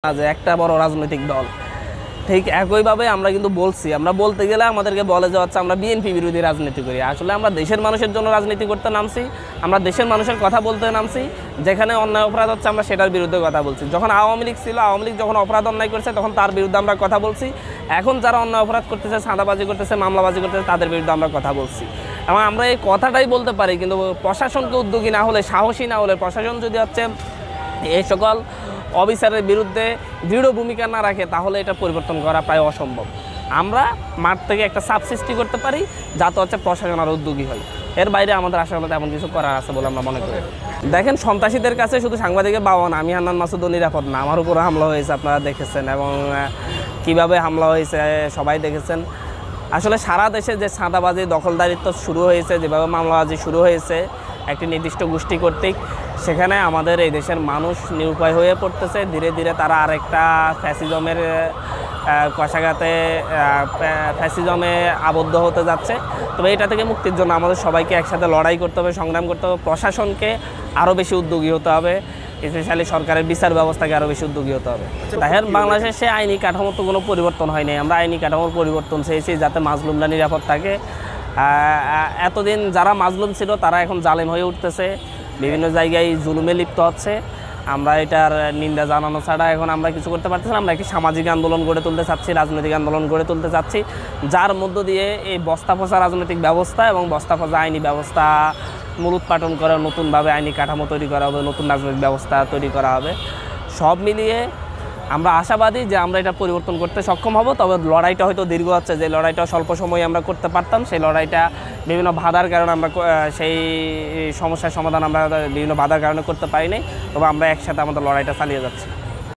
যে একটা বড় রাজনৈতিক দল ঠিক একইভাবে আমরা কিন্তু বলছি, আমরা বলতে গেলে আমাদেরকে বলে যে হচ্ছে আমরা বিএনপি বিরোধী রাজনীতি করি। আসলে আমরা দেশের মানুষের জন্য রাজনীতি করতে নামছি, আমরা দেশের মানুষের কথা বলতে নামছি। যেখানে অন্যায় অপরাধ হচ্ছে আমরা সেটার বিরুদ্ধে কথা বলছি। যখন আওয়ামী লীগ ছিল, আওয়ামী লীগ যখন অপরাধ অন্যায় করছে তখন তার বিরুদ্ধে আমরা কথা বলছি। এখন যারা অন্যায় অপরাধ করতেছে, চাঁদাবাজি করতেছে, মামলাবাজি করতেছে, তাদের বিরুদ্ধে আমরা কথা বলছি। এবং আমরা এই কথাটাই বলতে পারি, কিন্তু প্রশাসনকে উদ্যোগী না হলে, সাহসী না হলে, প্রশাসন যদি হচ্ছে এই সকল অফিসারের বিরুদ্ধে দৃঢ় ভূমিকা না রাখে, তাহলে এটা পরিবর্তন করা প্রায় অসম্ভব। আমরা মাঠ থেকে একটা চাপ সৃষ্টি করতে পারি যাতে হচ্ছে প্রশাসন আরও উদ্যোগী হয়। এর বাইরে আমাদের আসলে তেমন কিছু করার আছে বলে আমরা মনে করি। দেখেন, সন্ত্রাসীদের কাছে শুধু সাংবাদিকের বাবা না, আমি হান্নান মাসুদও নিরাপদ না। আমার উপরে হামলা হয়েছে, আপনারা দেখেছেন, এবং কিভাবে হামলা হয়েছে সবাই দেখেছেন। আসলে সারা দেশে যে চাঁদাবাজি, দখলদারিত্ব শুরু হয়েছে, যেভাবে মামলাবাজি শুরু হয়েছে একটি নির্দিষ্ট গোষ্ঠী কর্তৃক, সেখানে আমাদের এই দেশের মানুষ নিরুপায় হয়ে পড়তেছে। ধীরে ধীরে তারা আরেকটা ফ্যাসিজমের কষাঘাতে, ফ্যাসিজমে আবদ্ধ হতে যাচ্ছে। তবে এটা থেকে মুক্তির জন্য আমাদের সবাইকে একসাথে লড়াই করতে হবে, সংগ্রাম করতে হবে। প্রশাসনকে আরও বেশি উদ্যোগী হতে হবে, স্পেশালি সরকারের বিচার ব্যবস্থাকে আরও বেশি উদ্যোগী হতে হবে। দেখেন, বাংলাদেশে আইনি কাঠামোর তো কোনো পরিবর্তন হয়নি। আমরা আইনি কাঠামোর পরিবর্তন চেয়েছি যাতে মাজলুমরা নিরাপদ থাকে। এতদিন যারা মাজলুম ছিল তারা এখন জালেম হয়ে উঠতেছে, বিভিন্ন জায়গায় জুলুমে লিপ্ত হচ্ছে। আমরা এটার নিন্দা জানানো ছাড়া এখন আমরা কিছু করতে পারতেছি না। আমরা একটি সামাজিক আন্দোলন গড়ে তুলতে চাচ্ছি, রাজনৈতিক আন্দোলন গড়ে তুলতে চাচ্ছি, যার মধ্য দিয়ে এই বস্তা পচা রাজনৈতিক ব্যবস্থা এবং বস্তা পচা আইনি ব্যবস্থা মূলোৎপাটন করে নতুনভাবে আইনি কাঠামো তৈরি করা হবে, নতুন রাজনৈতিক ব্যবস্থা তৈরি করা হবে। সব মিলিয়ে আমরা আশাবাদী যে আমরা এটা পরিবর্তন করতে সক্ষম হব। তবে লড়াইটা হয়তো দীর্ঘ হচ্ছে, যে লড়াইটা স্বল্প সময়ে আমরা করতে পারতাম, সেই লড়াইটা বিভিন্ন বাধার কারণে আমরা সেই সমস্যার সমাধান আমরা বিভিন্ন বাধার কারণে করতে পারিনি। তবে আমরা একসাথে আমাদের লড়াইটা চালিয়ে যাচ্ছি।